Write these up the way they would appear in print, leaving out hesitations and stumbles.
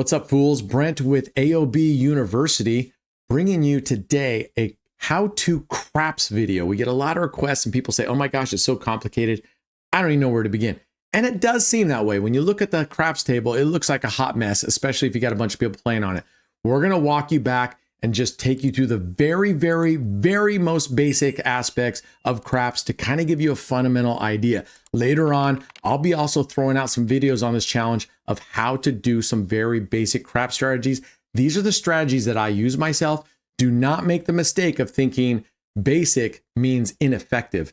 What's up, fools? Brent with AOB University, bringing you today a how-to craps video. We get a lot of requests and people say, oh my gosh, it's so complicated. I don't even know where to begin. And it does seem that way. When you look at the craps table, it looks like a hot mess, especially if you got a bunch of people playing on it. We're going to walk you back and just take you through the very most basic aspects of craps to kind of give you a fundamental idea. Later on, I'll be also throwing out some videos on this challenge of how to do some very basic crap strategies. These are the strategies that I use myself. Do not make the mistake of thinking basic means ineffective.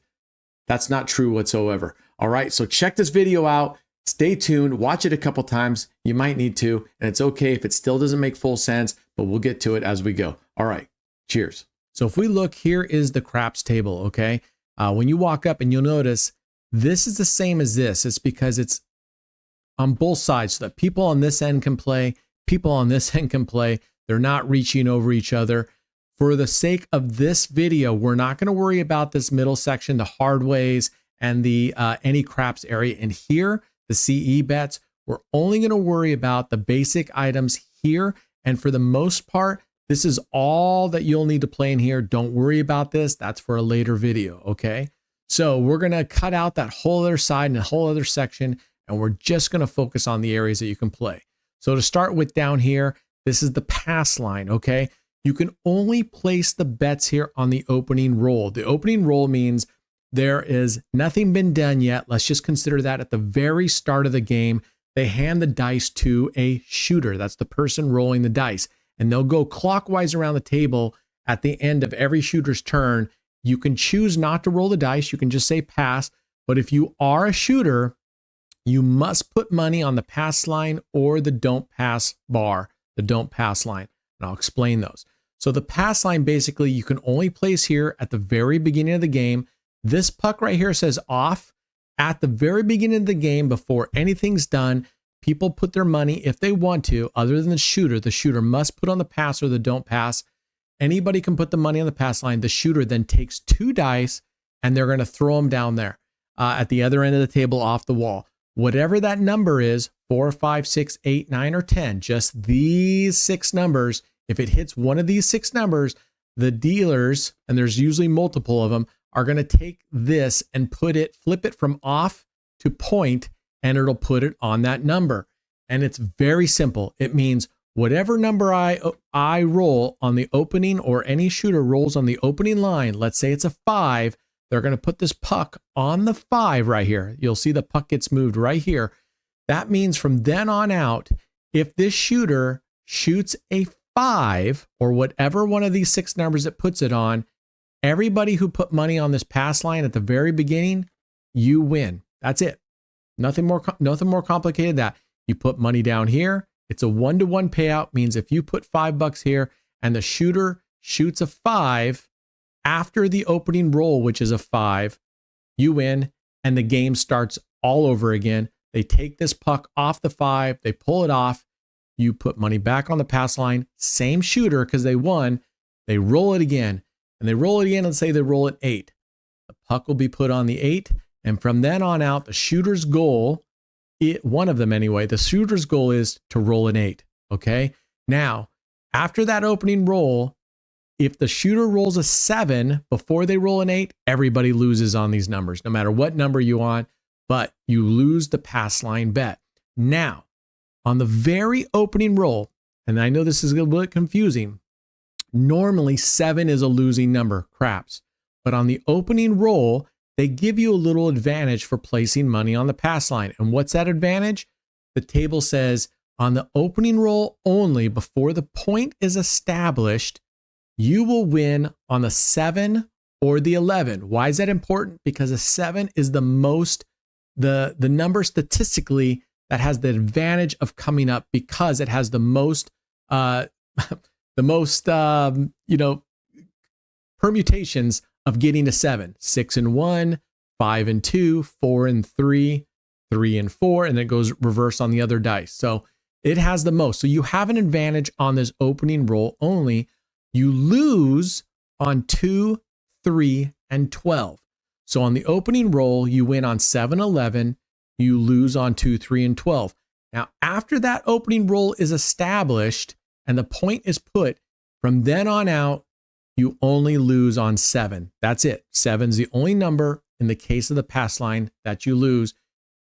That's not true whatsoever. All right, so check this video out. Stay tuned, watch it a couple times. You might need to, and it's okay if it still doesn't make full sense, but we'll get to it as we go. All right, cheers. So if we look, here is the craps table, okay? When you walk up and you'll notice, this is the same as this. It's because it's on both sides so that people on this end can play, people on this end can play. They're not reaching over each other. For the sake of this video, we're not gonna worry about this middle section, the hard ways and the any craps area. And here, the CE bets, we're only going to worry about the basic items here. And for the most part, this is all that you'll need to play in here. Don't worry about this. That's for a later video, okay? So we're going to cut out that whole other side and a whole other section, and we're just going to focus on the areas that you can play. So to start with down here, this is the pass line, okay? You can only place the bets here on the opening roll. The opening roll means there is nothing been done yet. Let's just consider that at the very start of the game, they hand the dice to a shooter. That's the person rolling the dice. And they'll go clockwise around the table at the end of every shooter's turn. You can choose not to roll the dice. You can just say pass. But if you are a shooter, you must put money on the pass line or the don't pass bar, the don't pass line. And I'll explain those. So the pass line, basically, you can only place here at the very beginning of the game. This puck right here says off. At the very beginning of the game, before anything's done, people put their money, if they want to, other than the shooter must put on the pass or the don't pass. Anybody can put the money on the pass line. The shooter then takes 2 dice and they're going to throw them down there at the other end of the table off the wall. Whatever that number is, 4, 5, 6, 8, 9, or 10, just these 6 numbers, if it hits one of these 6 numbers, the dealers, and there's usually multiple of them, are going to take this and flip it from off to point, and it'll put it on that number. And it's very simple. It means whatever number I roll on the opening, or any shooter rolls on the opening line, let's say it's a 5, they're going to put this puck on the 5 right here. You'll see the puck gets moved right here. That means from then on out, if this shooter shoots a 5, or whatever one of these 6 numbers it puts it on, everybody who put money on this pass line at the very beginning, you win. That's it. Nothing more complicated than that. You put money down here. It's a 1-to-1 payout. Means if you put $5 here and the shooter shoots a 5 after the opening roll, which is a 5, you win, and the game starts all over again. They take this puck off the 5. They pull it off. You put money back on the pass line. Same shooter, because they won. They roll it again. And they roll it again, and say they roll it 8. The puck will be put on the 8. And from then on out, the shooter's goal, one of them anyway, the shooter's goal is to roll an 8. Okay. Now, after that opening roll, if the shooter rolls a 7 before they roll an 8, everybody loses on these numbers, no matter what number you want, but you lose the pass line bet. Now, on the very opening roll, and I know this is a little bit confusing, normally 7 is a losing number, craps. But on the opening roll, they give you a little advantage for placing money on the pass line. And what's that advantage? The table says on the opening roll only, before the point is established, you will win on the 7 or the 11. Why is that important? Because a 7 is the number statistically that has the advantage of coming up, because it has the most permutations of getting to 7, 6 and 1, 5 and 2, 4 and 3, 3 and 4, and then it goes reverse on the other dice. So it has the most. So you have an advantage on this opening roll only. You lose on 2, 3, and 12. So on the opening roll, you win on 7, 11. You lose on 2, 3, and 12. Now, after that opening roll is established and the point is put, from then on out, you only lose on 7. That's it. 7's the only number in the case of the pass line that you lose.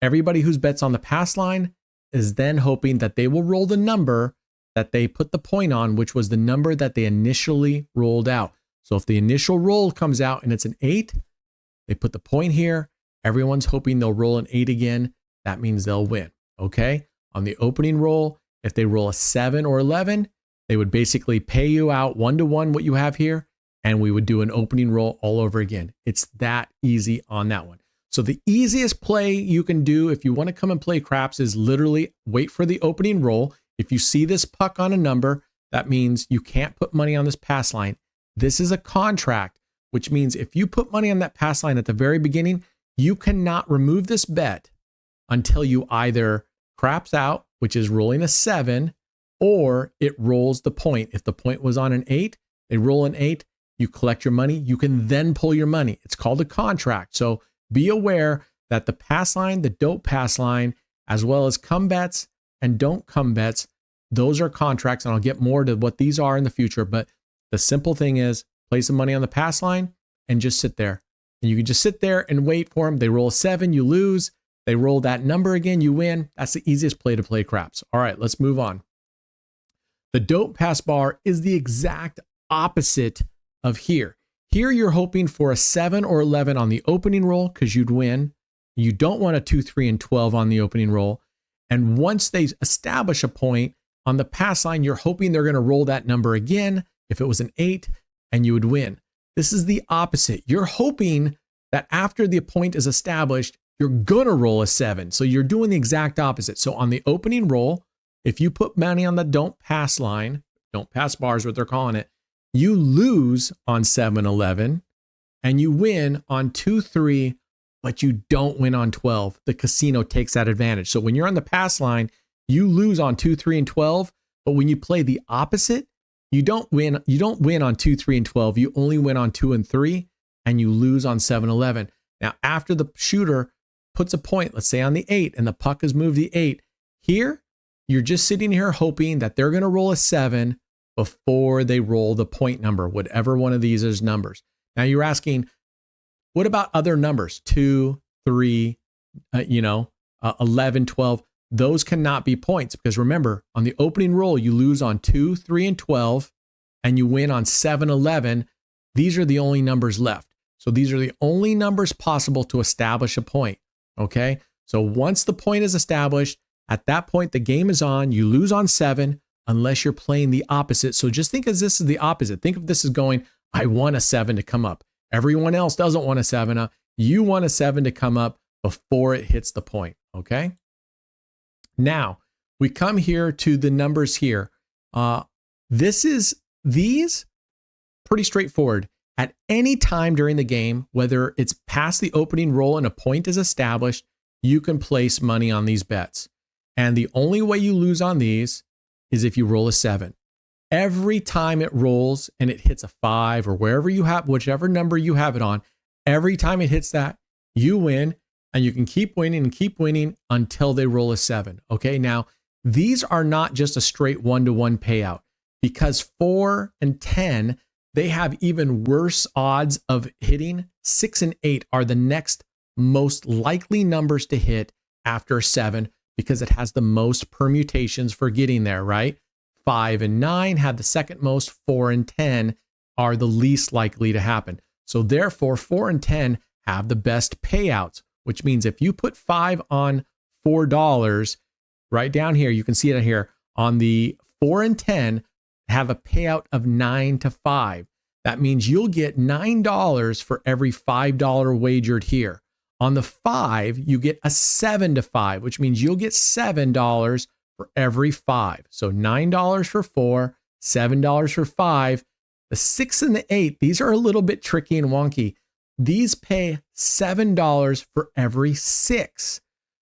Everybody who's bets on the pass line is then hoping that they will roll the number that they put the point on, which was the number that they initially rolled out. So if the initial roll comes out and it's an 8, they put the point here. Everyone's hoping they'll roll an 8 again. That means they'll win. Okay? On the opening roll, if they roll a 7 or 11, they would basically pay you out 1-to-1 what you have here, and we would do an opening roll all over again. It's that easy on that one. So the easiest play you can do if you want to come and play craps is literally wait for the opening roll. If you see this puck on a number, that means you can't put money on this pass line. This is a contract, which means if you put money on that pass line at the very beginning, you cannot remove this bet until you either craps out, which is rolling a 7, or it rolls the point. If the point was on an 8, they roll an 8, you collect your money, you can then pull your money. It's called a contract. So be aware that the pass line, the dope pass line, as well as come bets and don't come bets, those are contracts, and I'll get more to what these are in the future. But the simple thing is play some money on the pass line and just sit there. And you can just sit there and wait for them. They roll a 7, you lose. They roll that number again, you win. That's the easiest play to play craps. All right, let's move on. The dope pass bar is the exact opposite of here. Here you're hoping for a 7 or 11 on the opening roll because you'd win. You don't want a 2, 3, and 12 on the opening roll. And once they establish a point on the pass line, you're hoping they're going to roll that number again if it was an 8, and you would win. This is the opposite. You're hoping that after the point is established, you're going to roll a 7. So you're doing the exact opposite. So on the opening roll, if you put money on the don't pass line, don't pass bar is what they're calling it, you lose on 7, 11, and you win on 2, 3, but you don't win on 12. The casino takes that advantage. So when you're on the pass line, you lose on 2, 3, and 12, but when you play the opposite, you don't win. You don't win on 2, 3, and 12. You only win on 2 and 3, and you lose on 7, 11. Now, after the shooter puts a point, let's say on the 8, and the puck has moved the 8, here, you're just sitting here hoping that they're going to roll a 7 before they roll the point number, whatever one of these is numbers. Now you're asking, what about other numbers? 2, 3, 11, 12. Those cannot be points because remember, on the opening roll, you lose on 2, 3, and 12, and you win on 7, 11. These are the only numbers left. So these are the only numbers possible to establish a point. Okay. So once the point is established, at that point, the game is on. You lose on 7 unless you're playing the opposite. So just think of this as the opposite. Think of this as going, I want a 7 to come up. Everyone else doesn't want a 7 up. You want a 7 to come up before it hits the point. Okay. Now we come here to the numbers here. These pretty straightforward. At any time during the game, whether it's past the opening roll and a point is established, you can place money on these bets. And the only way you lose on these is if you roll a 7. Every time it rolls and it hits a 5 or wherever you have, whichever number you have it on, every time it hits that, you win, and you can keep winning and keep winning until they roll a 7. Okay. Now, these are not just a straight 1-to-1 payout because 4 and 10, they have even worse odds of hitting. 6 and 8 are the next most likely numbers to hit after 7 because it has the most permutations for getting there, right? 5 and 9 have the second most. 4 and 10 are the least likely to happen. So therefore, 4 and 10 have the best payouts, which means if you put 5 on $4, right down here, you can see it here, on the 4 and 10 have a payout of 9 to 5. That means you'll get $9 for every $5 wagered here. On the 5, you get a 7 to 5, which means you'll get $7 for every 5. So $9 for 4, $7 for 5. The 6 and the 8, these are a little bit tricky and wonky. These pay $7 for every 6.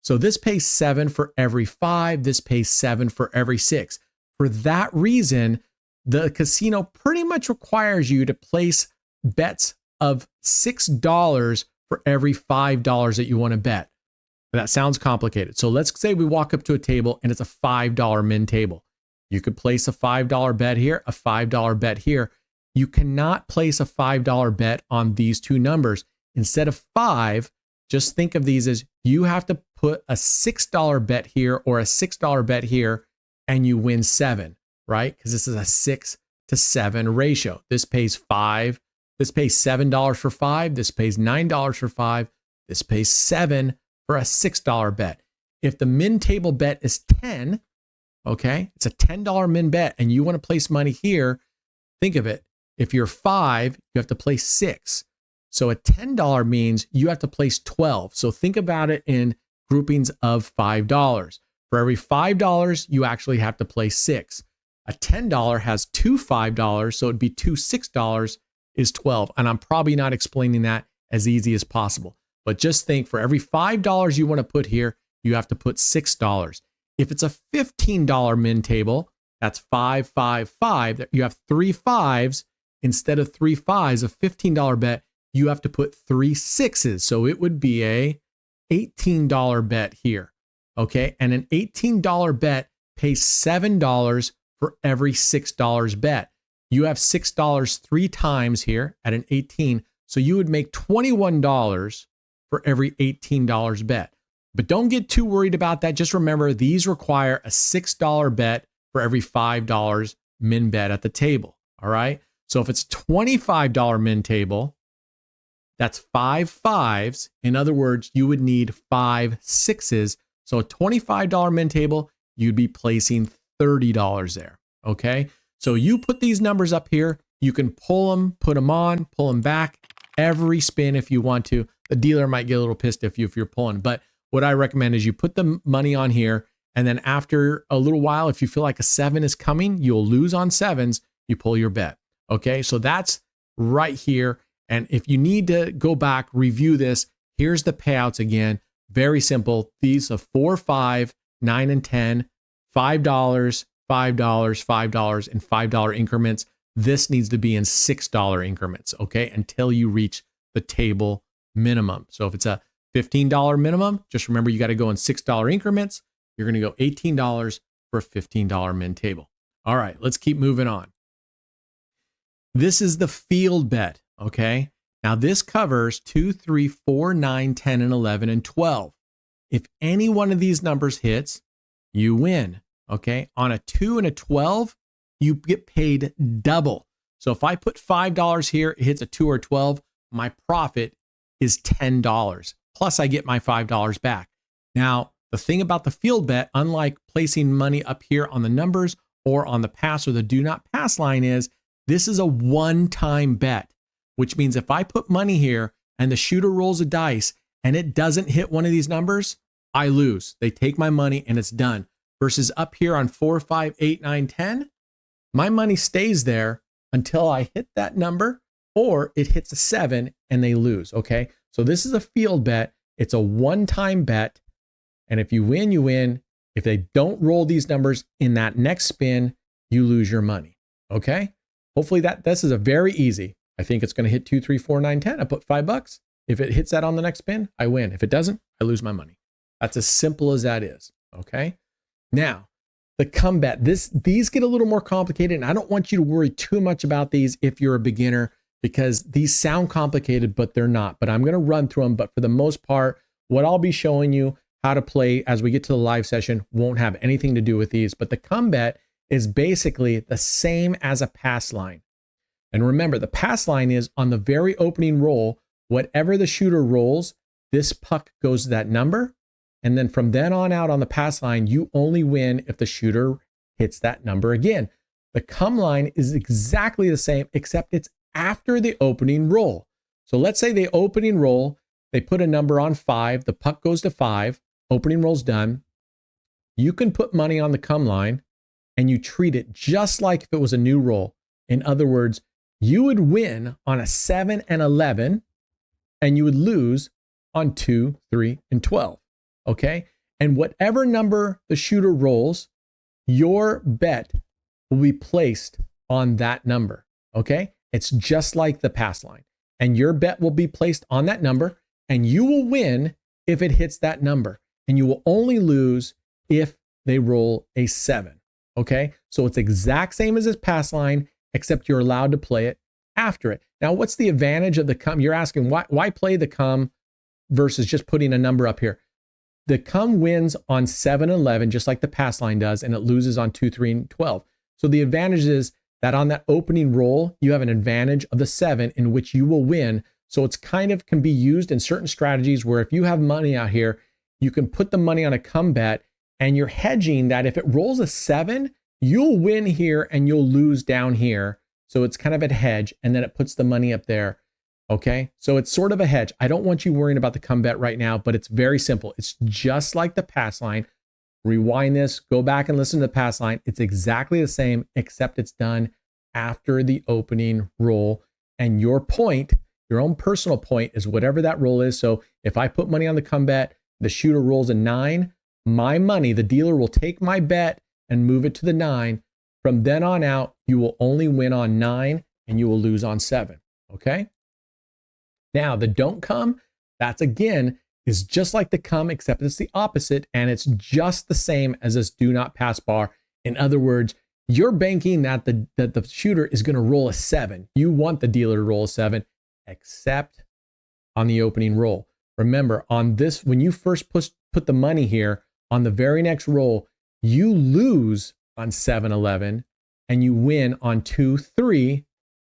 So this pays 7 for every 5. This pays 7 for every 6. For that reason, the casino pretty much requires you to place bets of $6 for every $5 that you want to bet. That sounds complicated. So let's say we walk up to a table and it's a $5 min table. You could place a $5 bet here, a $5 bet here. You cannot place a $5 bet on these two numbers. Instead of 5, just think of these as you have to put a $6 bet here or a $6 bet here and you win 7, right? Because this is a 6 to 7 ratio. This pays 5. This pays $7 for 5. This pays $9 for 5. This pays 7 for a $6 bet. If the min table bet is 10, okay, it's a $10 min bet and you want to place money here, think of it. If you're 5, you have to place 6. So a $10 means you have to place 12. So think about it in groupings of $5. For every $5, you actually have to place 6. A $10 has two $5, so it'd be two $6 is 12. And I'm probably not explaining that as easy as possible. But just think for every $5 you want to put here, you have to put $6. If it's a $15 min table, that's 5, 5, 5. You have 3 5s instead of 3 5s. A $15 bet, you have to put 3 6s. So it would be a $18 bet here. Okay. And an $18 bet pays $7 for every $6 bet. You have $6 3 times here at an 18. So you would make $21 for every $18 bet. But don't get too worried about that. Just remember, these require a $6 bet for every $5 min bet at the table. All right. So if it's $25 min table, that's 5 5s. In other words, you would need 5 6s. So a $25 min table, you'd be placing $30 there. Okay. So you put these numbers up here. You can pull them, put them on, pull them back every spin if you want to. The dealer might get a little pissed if you're pulling, but what I recommend is you put the money on here, and then after a little while, if you feel like a 7 is coming, you'll lose on 7s, you pull your bet. Okay, so that's right here. And if you need to go back, review this, here's the payouts again. Very simple. These are 4, 5, 9, and 10, $5, $5, $5, and $5 increments. This needs to be in $6 increments, okay, until you reach the table minimum. So if it's a $15 minimum, just remember you got to go in $6 increments. You're going to go $18 for a $15 min table. All right, let's keep moving on. This is the field bet, okay? Now this covers 2, 3, 4, 9, 10, and 11, and 12. If any one of these numbers hits, you win, okay? On a 2 and a 12, you get paid double. So if I put $5 here, it hits a 2 or 12, my profit is $10. Plus I get my $5 back. Now, the thing about the field bet, unlike placing money up here on the numbers or on the pass or the do not pass line, is this is a one-time bet, which means if I put money here and the shooter rolls a dice and it doesn't hit one of these numbers, I lose. They take my money and it's done. Versus up here on 4, 5, 8, 9, 10, my money stays there until I hit that number or it hits a 7 and they lose, okay? So this is a field bet. It's a one-time bet. And if you win, you win. If they don't roll these numbers in that next spin, you lose your money, okay? Hopefully this is a very easy. I think it's going to hit 2, 3, 4, 9, 10. I put $5. If it hits that on the next spin, I win. If it doesn't, I lose my money. That's as simple as that is, okay? Now, the come bet. These get a little more complicated, and I don't want you to worry too much about these if you're a beginner, because these sound complicated, but they're not. But I'm going to run through them. But for the most part, what I'll be showing you how to play as we get to the live session won't have anything to do with these. But the come bet is basically the same as a pass line. And remember, the pass line is on the very opening roll, whatever the shooter rolls, this puck goes to that number. And then from then on out on the pass line, you only win if the shooter hits that number again. The come line is exactly the same, except it's after the opening roll. So let's say the opening roll, they put a number on 5, the puck goes to 5, opening roll's done. You can put money on the come line and you treat it just like if it was a new roll. In other words, you would win on a 7 and 11 and you would lose on 2, 3, and 12. Okay. And whatever number the shooter rolls, your bet will be placed on that number. Okay. It's just like the pass line, and your bet will be placed on that number and you will win if it hits that number. and you will only lose if they roll a 7. Okay, so it's exact same as this pass line, except you're allowed to play it after it. Now, what's the advantage of the come? You're asking why play the come versus just putting a number up here? The come wins on 7 and 11, just like the pass line does, and it loses on 2, 3, and 12. So the advantage is that on that opening roll, you have an advantage of the 7 in which you will win. So it's kind of can be used in certain strategies where if you have money out here, you can put the money on a come bet, and you're hedging that if it rolls a 7, you'll win here and you'll lose down here. So it's kind of a hedge, and then it puts the money up there. Okay, so it's sort of a hedge. I don't want you worrying about the come bet right now, but it's very simple. It's just like the pass line. Rewind this, go back and listen to the pass line. It's exactly the same, except it's done after the opening roll. And your point, your own personal point, is whatever that roll is. So if I put money on the come bet, the shooter rolls a 9, my money, the dealer will take my bet and move it to the 9. From then on out, you will only win on 9 and you will lose on 7. Okay? Now, the don't come, that's again, is just like the come, except it's the opposite, and it's just the same as this do not pass bar. In other words, you're banking that the shooter is going to roll a 7. You want the dealer to roll a 7, except on the opening roll. Remember, on this, when you first put the money here, on the very next roll, you lose on 7, 11, and you win on 2, 3,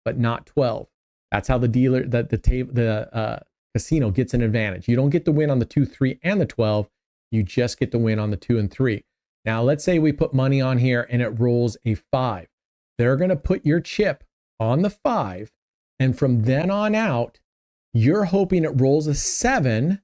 but not 12. That's how the dealer, the casino gets an advantage. You don't get to win on the 2, 3, and the 12. You just get to win on the 2 and 3. Now, let's say we put money on here and it rolls a 5. They're going to put your chip on the 5. And from then on out, you're hoping it rolls a 7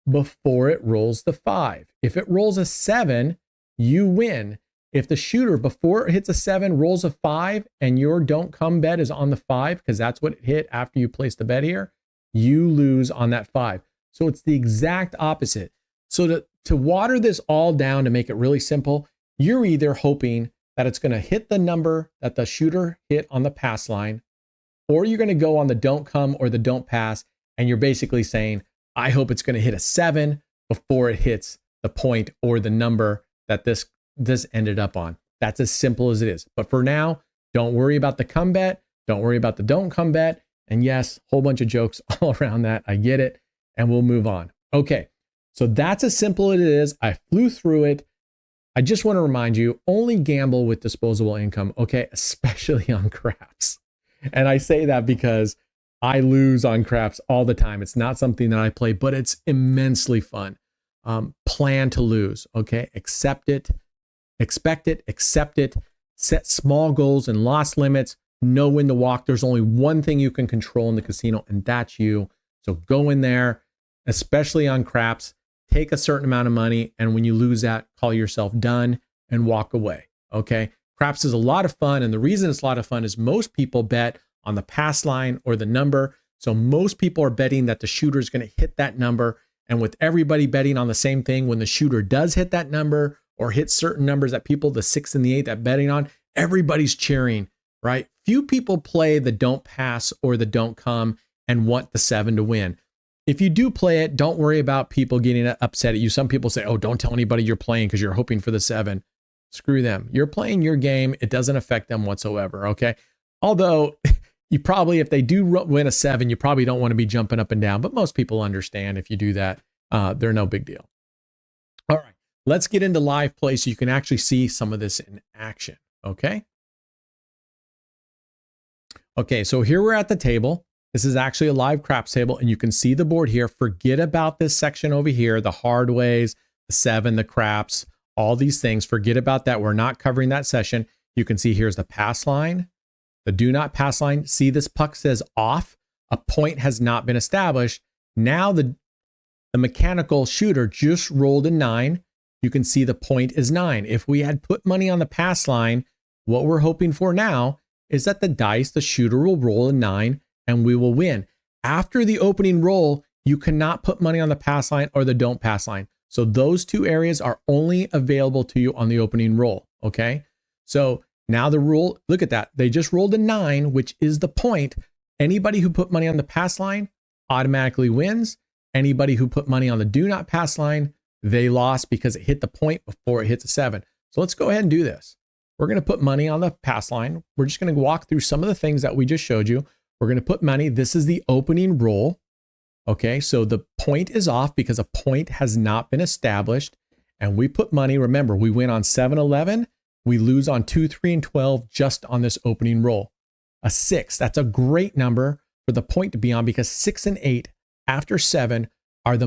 before it rolls the 5. If it rolls a 7, you win. If the shooter, before it hits a 7, rolls a 5, and your don't come bet is on the 5, because that's what it hit after you place the bet here, you lose on that 5. So it's the exact opposite. So to water this all down, to make it really simple, you're either hoping that it's going to hit the number that the shooter hit on the pass line, or you're going to go on the don't come or the don't pass, and you're basically saying, I hope it's going to hit a 7 before it hits the point or the number that this ended up on. That's as simple as it is. But for now, don't worry about the come bet. Don't worry about the don't come bet. And yes, whole bunch of jokes all around that. I get it. And we'll move on. Okay. So that's as simple as it is. I flew through it. I just want to remind you, only gamble with disposable income. Okay. Especially on craps. And I say that because I lose on craps all the time. It's not something that I play, but it's immensely fun. Plan to lose. Okay. Accept it. Expect it, accept it, set small goals and loss limits, know when to walk. There's only one thing you can control in the casino, and that's you. So go in there, especially on craps, take a certain amount of money, and when you lose that, call yourself done and walk away. Okay. Craps is a lot of fun. And the reason it's a lot of fun is most people bet on the pass line or the number. So most people are betting that the shooter is going to hit that number. And with everybody betting on the same thing, when the shooter does hit that number, or hit certain numbers that people, the 6 and the 8 that betting on, everybody's cheering, right? Few people play the don't pass or the don't come and want the 7 to win. If you do play it, don't worry about people getting upset at you. Some people say, oh, don't tell anybody you're playing because you're hoping for the 7. Screw them. You're playing your game. It doesn't affect them whatsoever, okay? Although you probably, if they do win a 7, you probably don't want to be jumping up and down, but most people understand if you do that, they're no big deal. All right. Let's get into live play so you can actually see some of this in action, okay? Okay, so here we're at the table. This is actually a live craps table, and you can see the board here. Forget about this section over here, the hard ways, the 7, the craps, all these things. Forget about that. We're not covering that session. You can see here's the pass line, the do not pass line. See, this puck says off. A point has not been established. Now the mechanical shooter just rolled a 9. You can see the point is 9. If we had put money on the pass line, what we're hoping for now is that the dice, the shooter will roll a 9 and we will win. After the opening roll, you cannot put money on the pass line or the don't pass line. So those two areas are only available to you on the opening roll. Okay. So now the rule, look at that. They just rolled a 9, which is the point. Anybody who put money on the pass line automatically wins. Anybody who put money on the do not pass line They lost because it hit the point before it hits a 7. So let's go ahead and do this. We're going to put money on the pass line. We're just going to walk through some of the things that we just showed you. We're going to put money. This is the opening roll. Okay, so the point is off because a point has not been established. And we put money. Remember, we win on 7, 11. We lose on 2, 3, and 12 just on this opening roll. A 6, that's a great number for the point to be on because 6 and 8 after 7 are the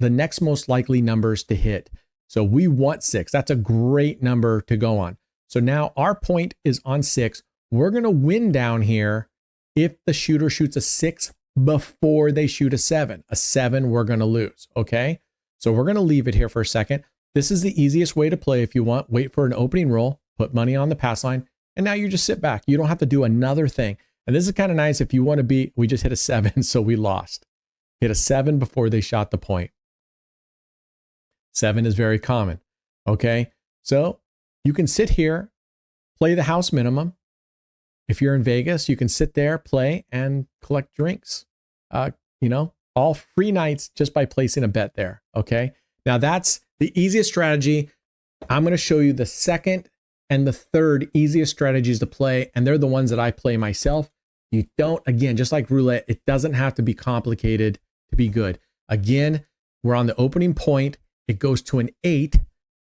next most likely numbers to hit. So we want 6. That's a great number to go on. So now our point is on 6. We're going to win down here if the shooter shoots a 6 before they shoot a 7. A 7 we're going to lose, okay? So we're going to leave it here for a second. This is the easiest way to play if you want. Wait for an opening roll, put money on the pass line, and now you just sit back. You don't have to do another thing. And this is kind of nice if you want to be, we just hit a 7, so we lost. Hit a 7 before they shot the point. 7 is very common, okay? So you can sit here, play the house minimum. If you're in Vegas, you can sit there, play, and collect drinks. All free nights just by placing a bet there, okay? Now that's the easiest strategy. I'm going to show you the second and the third easiest strategies to play, and they're the ones that I play myself. You don't, again, just like roulette, it doesn't have to be complicated to be good. Again, we're on the opening point. It goes to an 8.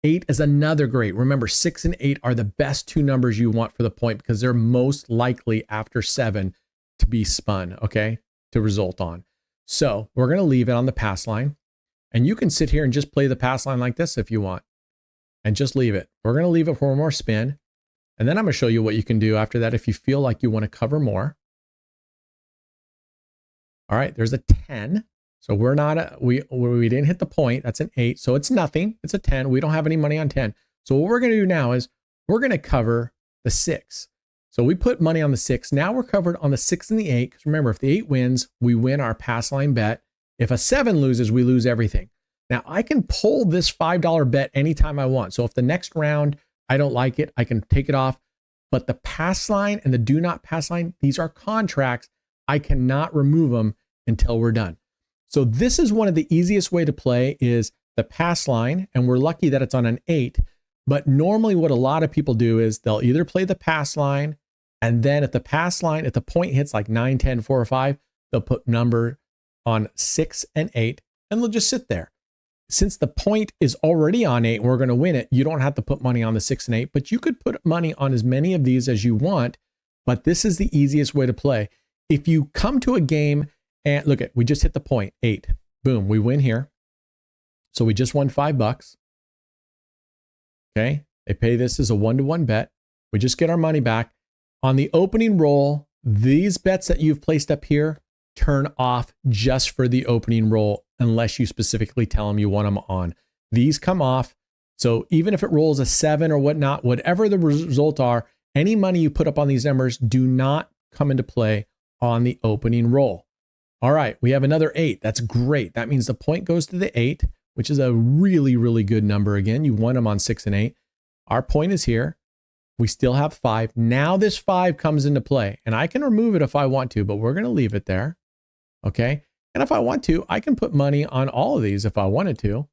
8 is another great. Remember, 6 and 8 are the best 2 numbers you want for the point because they're most likely after 7 to be spun, okay, to result on. So we're going to leave it on the pass line. And you can sit here and just play the pass line like this if you want. And just leave it. We're going to leave it for one more spin. And then I'm going to show you what you can do after that if you feel like you want to cover more. All right, there's a 10. So we're not, we didn't hit the point. That's an 8. So it's nothing. It's a 10. We don't have any money on 10. So what we're going to do now is we're going to cover the 6. So we put money on the 6. Now we're covered on the 6 and the 8. Because remember, if the 8 wins, we win our pass line bet. If a 7 loses, we lose everything. Now I can pull this $5 bet anytime I want. So if the next round I don't like it, I can take it off. But the pass line and the do not pass line, these are contracts. I cannot remove them until we're done. So this is one of the easiest way to play is the pass line. And we're lucky that it's on an 8. But normally what a lot of people do is they'll either play the pass line and then at the pass line, if the point hits like 9, 10, 4, or 5, they'll put number on 6 and 8, and they'll just sit there. Since the point is already on 8, we're going to win it. You don't have to put money on the 6 and 8, but you could put money on as many of these as you want. But this is the easiest way to play. If you come to a game and look at, we just hit the point 8, boom, we win here. So we just won $5. Okay, they pay this as a 1-to-1 bet. We just get our money back on the opening roll. These bets that you've placed up here turn off just for the opening roll unless you specifically tell them you want them on. These come off. So even if it rolls a 7 or whatnot, whatever the result are, any money you put up on these numbers do not come into play on the opening roll. All right, we have another 8. That's great. That means the point goes to the 8, which is a really, really good number. Again, you won them on 6 and 8. Our point is here. We still have 5. Now this 5 comes into play, and I can remove it if I want to, but we're going to leave it there. Okay. And if I want to, I can put money on all of these if I wanted to.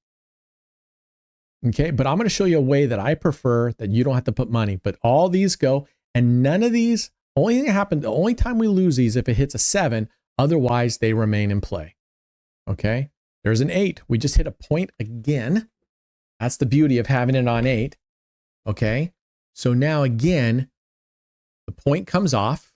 Okay. But I'm going to show you a way that I prefer that you don't have to put money, but all these go and none of these, only thing that happened, the only time we lose these if it hits a 7, otherwise they remain in play. Okay. There's an 8. We just hit a point again. That's the beauty of having it on 8. Okay. So now again, the point comes off,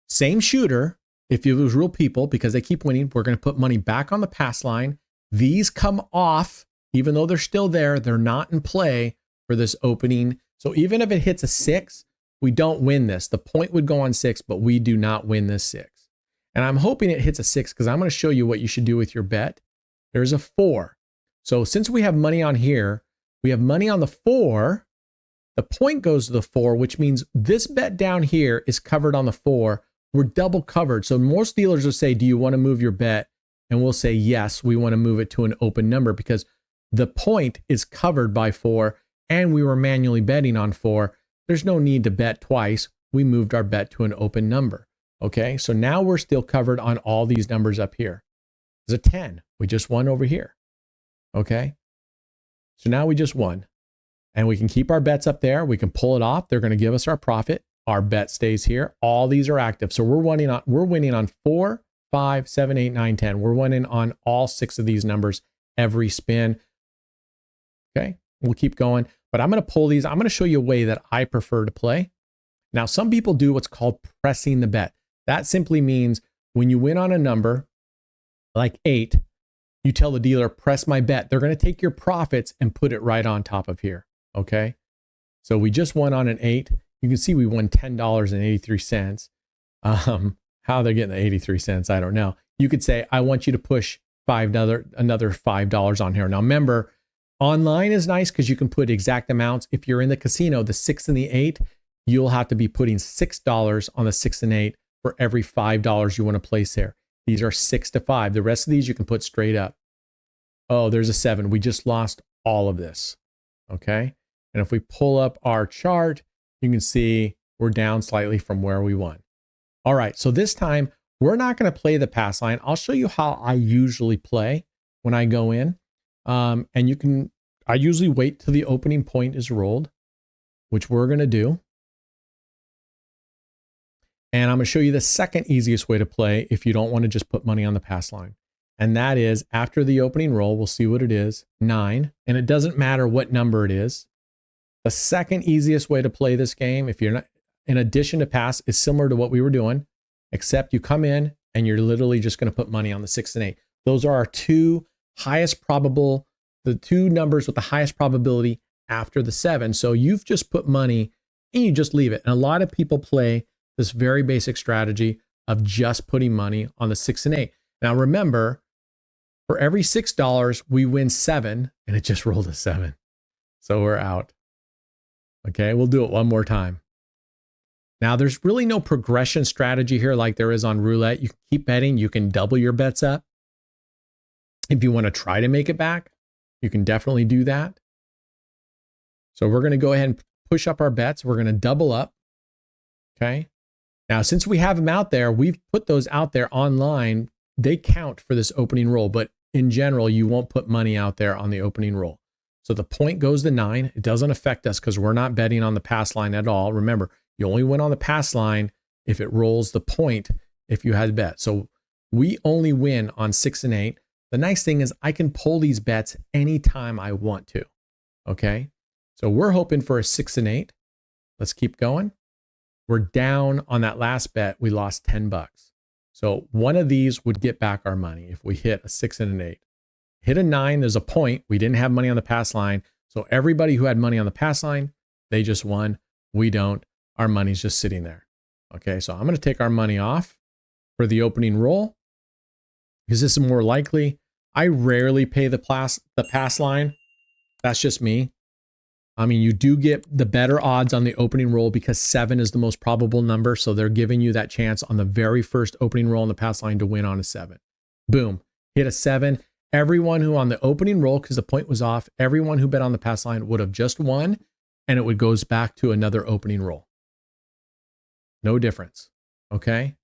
same shooter. If it was real people, because they keep winning, we're going to put money back on the pass line. These come off, even though they're still there, they're not in play for this opening. So even if it hits a 6, we don't win this. The point would go on 6, but we do not win this 6. And I'm hoping it hits a 6 because I'm going to show you what you should do with your bet. There's a 4. So since we have money on here, we have money on the 4. The point goes to the 4, which means this bet down here is covered on the 4. We're double covered. So most dealers will say, do you want to move your bet? And we'll say, yes, we want to move it to an open number because the point is covered by 4 and we were manually betting on 4. There's no need to bet twice. We moved our bet to an open number. Okay, so now we're still covered on all these numbers up here. There's a 10. We just won over here. Okay, So now we just won. And we can keep our bets up there. We can pull it off. They're going to give us our profit. Our bet stays here. All these are active. So we're winning on 4, 5, 7, 8, 9, 10. We're winning on all 6 of these numbers every spin. Okay, we'll keep going. But I'm going to pull these. I'm going to show you a way that I prefer to play. Now, some people do what's called pressing the bet. That simply means when you win on a number like 8, you tell the dealer, press my bet. They're going to take your profits and put it right on top of here. Okay, so we just won on an 8. You can see we won $10.83. How they're getting the 83 cents, I don't know. You could say, I want you to push another $5 on here. Now remember, online is nice because you can put exact amounts. If you're in the casino, the 6 and the 8, you'll have to be putting $6 on the 6 and 8 for every $5 you want to place there. These are 6 to 5. The rest of these you can put straight up. Oh, there's a 7. We just lost all of this. Okay. And if we pull up our chart, you can see we're down slightly from where we won. All right. So this time we're not going to play the pass line. I'll show you how I usually play when I go in. I usually wait till the opening point is rolled, which we're going to do. And I'm going to show you the second easiest way to play if you don't want to just put money on the pass line. And that is after the opening roll, we'll see what it is, 9. And it doesn't matter what number it is. The second easiest way to play this game, if you're not, in addition to pass, is similar to what we were doing, except you come in and you're literally just going to put money on the 6 and 8. Those are our two highest probable, the two numbers with the highest probability after the 7. So you've just put money and you just leave it. And a lot of people play this very basic strategy of just putting money on the 6 and 8. Now remember, for every $6, we win 7, and it just rolled a 7. So we're out. Okay, we'll do it one more time. Now there's really no progression strategy here like there is on roulette. You can keep betting. You can double your bets up. If you want to try to make it back, you can definitely do that. So we're going to go ahead and push up our bets. We're going to double up. Okay. Now, since we have them out there, we've put those out there online. They count for this opening roll, but in general, you won't put money out there on the opening roll. So the point goes to 9. It doesn't affect us because we're not betting on the pass line at all. Remember, you only win on the pass line if it rolls the point if you had bet. So we only win on 6 and 8. The nice thing is I can pull these bets anytime I want to. Okay. So we're hoping for a 6 and 8. Let's keep going. We're down on that last bet. We lost $10. So one of these would get back our money if we hit a 6 and an 8. Hit a 9, there's a point. We didn't have money on the pass line. So everybody who had money on the pass line, they just won. We don't. Our money's just sitting there. Okay, so I'm going to take our money off for the opening roll because this is more likely. I rarely pay the pass line. That's just me. I mean, you do get the better odds on the opening roll because 7 is the most probable number. So they're giving you that chance on the very first opening roll on the pass line to win on a 7. Boom, hit a 7. Everyone who on the opening roll, because the point was off, everyone who bet on the pass line would have just won, and it goes back to another opening roll. No difference. Okay.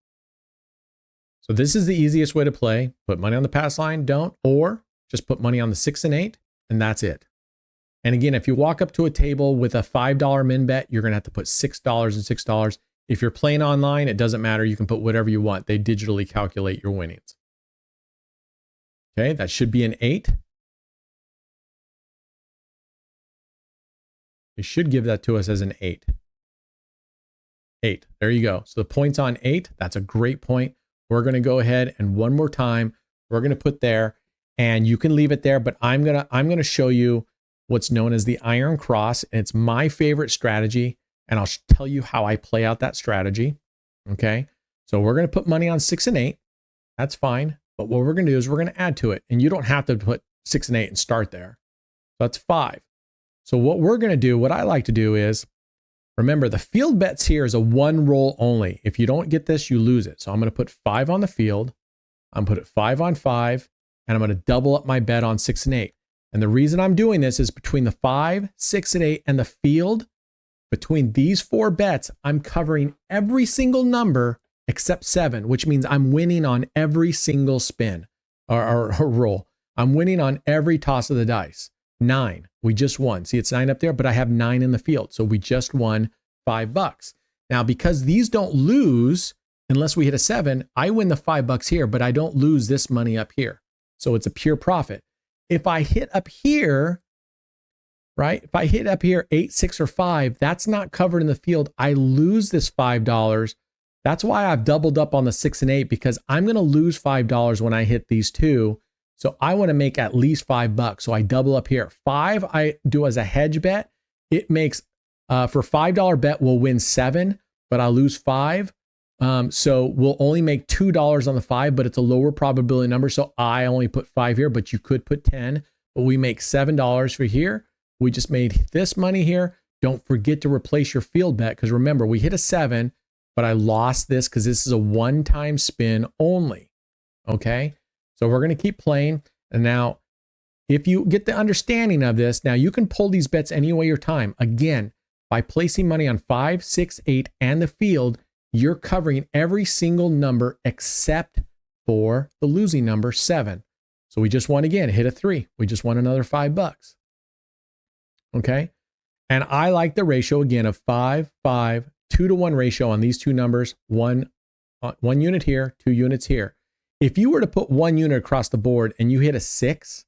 So this is the easiest way to play. Put money on the pass line, don't, or just put money on the 6 and 8, and that's it. And again, if you walk up to a table with a $5 min bet, you're going to have to put $6 and $6. If you're playing online, it doesn't matter. You can put whatever you want. They digitally calculate your winnings. Okay, that should be an 8. They should give that to us as an 8. 8. There you go. So the point's on 8. That's a great point. We're going to go ahead and one more time, we're going to put there, and you can leave it there, but I'm going to show you what's known as the iron cross. And it's my favorite strategy, and I'll tell you how I play out that strategy. Okay. So we're going to put money on 6 and 8. That's fine. But what we're going to do is we're going to add to it, and you don't have to put 6 and 8 and start there. So that's 5. So what we're going to do, what I like to do is, remember the field bets here is a 1 roll only. If you don't get this, you lose it. So I'm going to put 5 on the field. I'm going to put it 5 on 5, and I'm going to double up my bet on 6 and 8. And the reason I'm doing this is between the 5, 6, and 8 and the field, between these 4 bets, I'm covering every single number except 7, which means I'm winning on every single spin or roll. I'm winning on every toss of the dice. 9, We just won. See, it's 9 up there, but I have 9 in the field. So we just won $5. Now, because these don't lose unless we hit a 7, I win the $5 here, but I don't lose this money up here. So it's a pure profit. If I hit up here, right? If I hit up here 8, 6, or 5, that's not covered in the field. I lose this $5. That's why I've doubled up on the 6 and 8, because I'm going to lose $5 when I hit these two. So I want to make at least $5. So I double up here. 5 I do as a hedge bet. It makes for $5 bet we'll win 7, but I'll lose 5. So we'll only make $2 on the 5, but it's a lower probability number. So I only put 5 here, but you could put 10. But we make $7 for here. We just made this money here. Don't forget to replace your field bet, because remember, we hit a 7, but I lost this because this is a one-time spin only. Okay, so we're going to keep playing. And now, if you get the understanding of this, now you can pull these bets any way your time. Again, by placing money on 5, 6, 8, and the field, you're covering every single number except for the losing number 7. So we just won again, hit a 3. We just won another $5. Okay. And I like the ratio again of 5, 5, 2-to-1 ratio on these two numbers, one unit here, 2 units here. If you were to put 1 unit across the board and you hit a 6,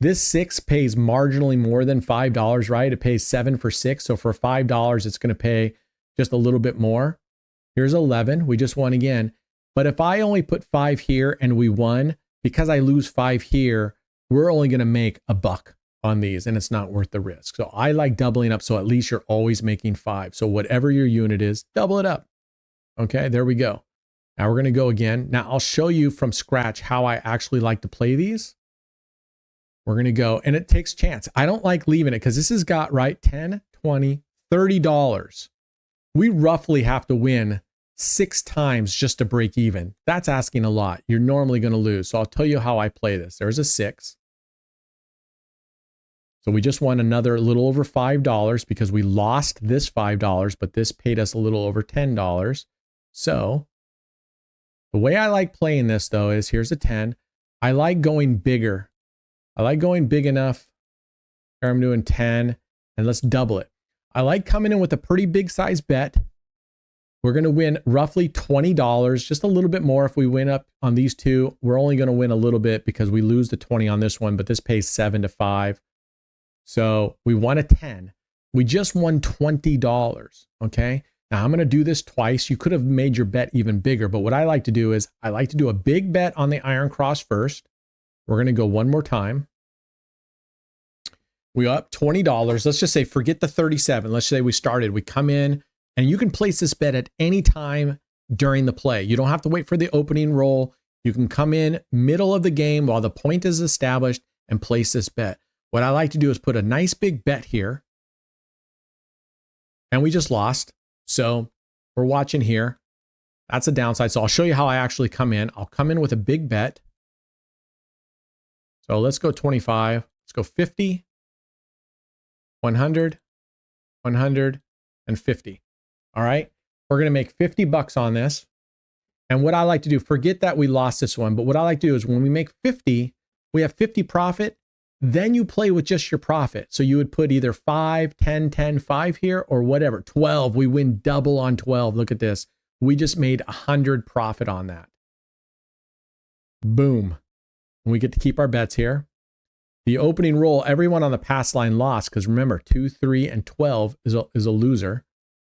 this 6 pays marginally more than $5, right? It pays 7 for 6. So for $5, it's going to pay just a little bit more. Here's 11. We just won again. But if I only put 5 here and we won, because I lose 5 here, we're only going to make $1 on these, and it's not worth the risk. So I like doubling up, so at least you're always making 5. So whatever your unit is, double it up. Okay, there we go. Now we're going to go again. Now I'll show you from scratch how I actually like to play these. We're going to go, and it takes chance. I don't like leaving it because this has got, right, 10, 20, $30. We roughly have to win 6 times just to break even. That's asking a lot. You're normally going to lose. So I'll tell you how I play this. There's a 6. So we just won another little over $5 because we lost this $5, but this paid us a little over $10. So the way I like playing this, though, is here's a 10. I like going bigger. I like going big enough. Here I'm doing 10, and let's double it. I like coming in with a pretty big size bet. We're going to win roughly $20, just a little bit more if we win up on these two. We're only going to win a little bit because we lose the 20 on this one, but this pays 7 to 5. So we won a 10. We just won $20. Okay. Now I'm going to do this twice. You could have made your bet even bigger, but what I like to do is I like to do a big bet on the iron cross first. We're going to go one more time. We up $20. Let's just say, forget the 37. Let's say we started, we come in, and you can place this bet at any time during the play. You don't have to wait for the opening roll. You can come in middle of the game while the point is established and place this bet. What I like to do is put a nice big bet here. And we just lost. So we're watching here. That's a downside. So I'll show you how I actually come in. I'll come in with a big bet. So let's go 25. Let's go 50, 100, 100, and 50. All right. We're going to make $50 on this. And what I like to do, forget that we lost this one, but what I like to do is when we make 50, we have 50 profit. Then you play with just your profit. So you would put either 5, 10, 10, 5 here or whatever. 12, we win double on 12. Look at this. We just made 100 profit on that. Boom. And we get to keep our bets here. The opening roll, everyone on the pass line lost because remember, 2, 3, and 12 is a loser.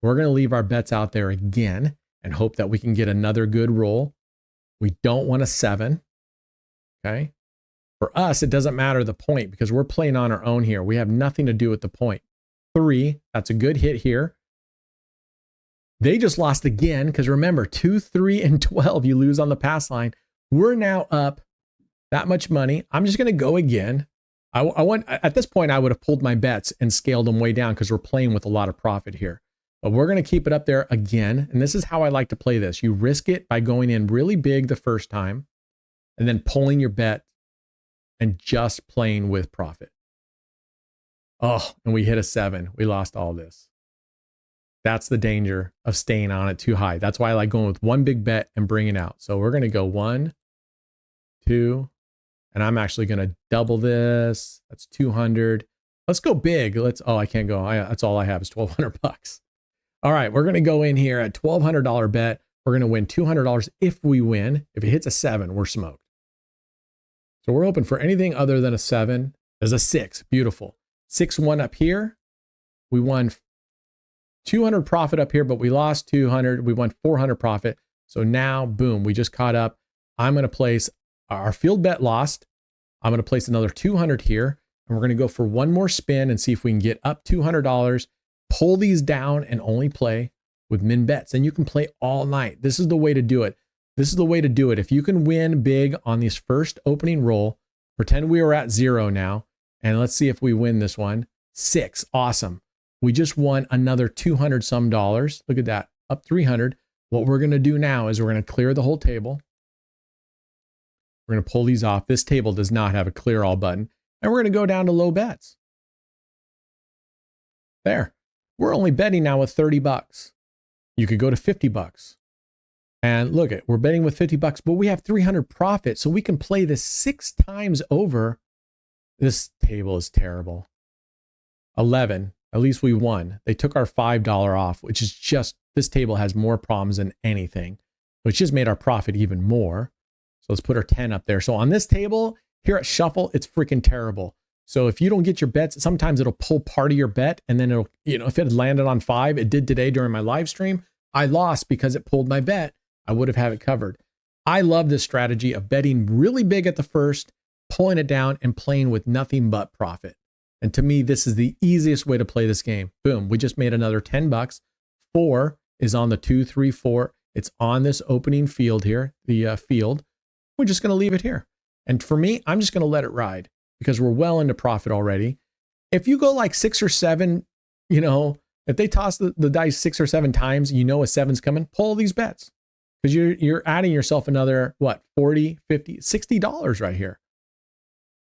We're going to leave our bets out there again and hope that we can get another good roll. We don't want a 7. Okay. For us, it doesn't matter the point because we're playing on our own here. We have nothing to do with the point. 3, that's a good hit here. They just lost again because remember, 2, 3, and 12, you lose on the pass line. We're now up that much money. I'm just going to go again. I want at this point, I would have pulled my bets and scaled them way down because we're playing with a lot of profit here. But we're going to keep it up there again. And this is how I like to play this. You risk it by going in really big the first time and then pulling your bet and just playing with profit. Oh, and we hit a 7. We lost all this. That's the danger of staying on it too high. That's why I like going with one big bet and bringing it out. So we're going to go 1, 2, and I'm actually going to double this. That's 200. Let's go big. Oh, I can't go. That's all I have is $1,200. All right, we're going to go in here at $1,200 bet. We're going to win $200 if we win. If it hits a 7, we're smoked. So we're hoping for anything other than a 7. There's a 6. Beautiful. 6-1 up here. We won 200 profit up here, but we lost 200. We won 400 profit. So now, boom, we just caught up. I'm going to place our field bet lost. I'm going to place another 200 here. And we're going to go for one more spin and see if we can get up $200, pull these down and only play with min bets. And you can play all night. This is the way to do it. This is the way to do it. If you can win big on this first opening roll, pretend we were at 0 now. And let's see if we win this one. 6. Awesome. We just won another 200 some dollars. Look at that. Up 300. What we're going to do now is we're going to clear the whole table. We're going to pull these off. This table does not have a clear all button. And we're going to go down to low bets. There. We're only betting now with 30 bucks. You could go to 50 bucks. And look at, we're betting with 50 bucks, but we have 300 profit. So we can play this 6 times over. This table is terrible. 11. At least we won. They took our $5 off, which is just, this table has more problems than anything, which just made our profit even more. So let's put our 10 up there. So on this table here at Shuffle, it's freaking terrible. So if you don't get your bets, sometimes it'll pull part of your bet and then it'll, if it had landed on 5, it did today during my live stream, I lost because it pulled my bet. I would have had it covered. I love this strategy of betting really big at the first, pulling it down and playing with nothing but profit. And to me, this is the easiest way to play this game. Boom, we just made another 10 bucks. 4 is on the 2, 3, 4. It's on this opening field here, the field. We're just going to leave it here. And for me, I'm just going to let it ride because we're well into profit already. If you go like 6 or 7, if they toss the dice 6 or 7 times, a 7's coming, pull these bets because you're adding yourself another, what, 40, 50, $60 right here.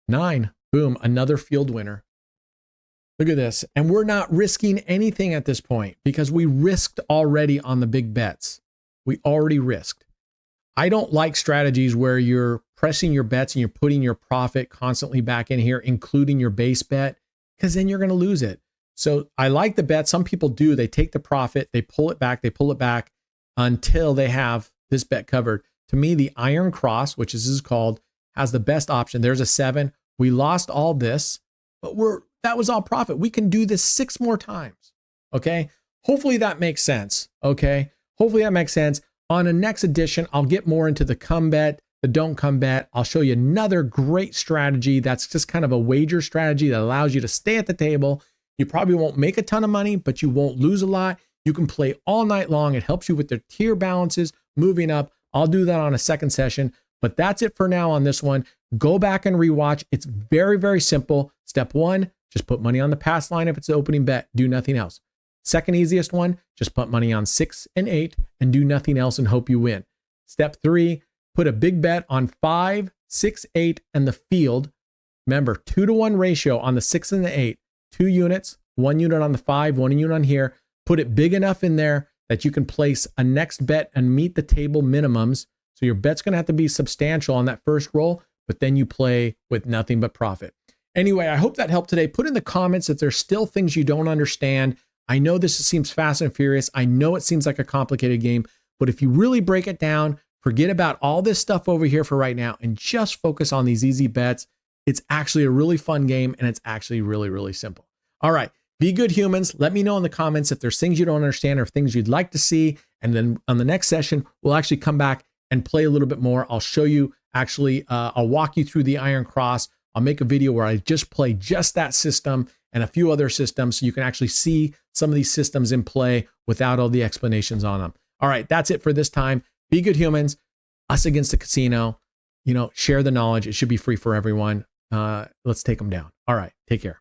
9, boom, another field winner. Look at this. And we're not risking anything at this point because we risked already on the big bets. We already risked. I don't like strategies where you're pressing your bets and you're putting your profit constantly back in here, including your base bet, because then you're going to lose it. So I like the bet. Some people do. They take the profit, they pull it back until they have this bet covered. To me, the Iron Cross, which is called, has the best option. There's a 7. We lost all this, but that was all profit. We can do this 6 more times. Okay. Hopefully that makes sense. Okay. Hopefully that makes sense. On a next edition, I'll get more into the come bet, the don't come bet. I'll show you another great strategy that's just kind of a wager strategy that allows you to stay at the table. You probably won't make a ton of money, but you won't lose a lot. You can play all night long. It helps you with the tier balances, moving up. I'll do that on a second session, but that's it for now on this one. Go back and rewatch. It's very, very simple. Step 1, just put money on the pass line if it's an opening bet. Do nothing else. Second easiest one, just put money on 6 and 8 and do nothing else and hope you win. Step 3, put a big bet on 5, 6, 8, and the field. Remember, 2-to-1 ratio on the 6 and the 8. 2 units, 1 unit on the 5, 1 unit on here. Put it big enough in there that you can place a next bet and meet the table minimums. So your bet's going to have to be substantial on that first roll, but then you play with nothing but profit. Anyway, I hope that helped today. Put in the comments if there's still things you don't understand. I know this seems fast and furious. I know it seems like a complicated game, but if you really break it down, forget about all this stuff over here for right now and just focus on these easy bets. It's actually a really fun game and it's actually really, really simple. All right. Be good humans. Let me know in the comments if there's things you don't understand or things you'd like to see. And then on the next session, we'll actually come back and play a little bit more. I'll show you I'll walk you through the Iron Cross. I'll make a video where I just play just that system and a few other systems so you can actually see some of these systems in play without all the explanations on them. All right, that's it for this time. Be good humans. Us against the casino. Share the knowledge. It should be free for everyone. Let's take them down. All right, take care.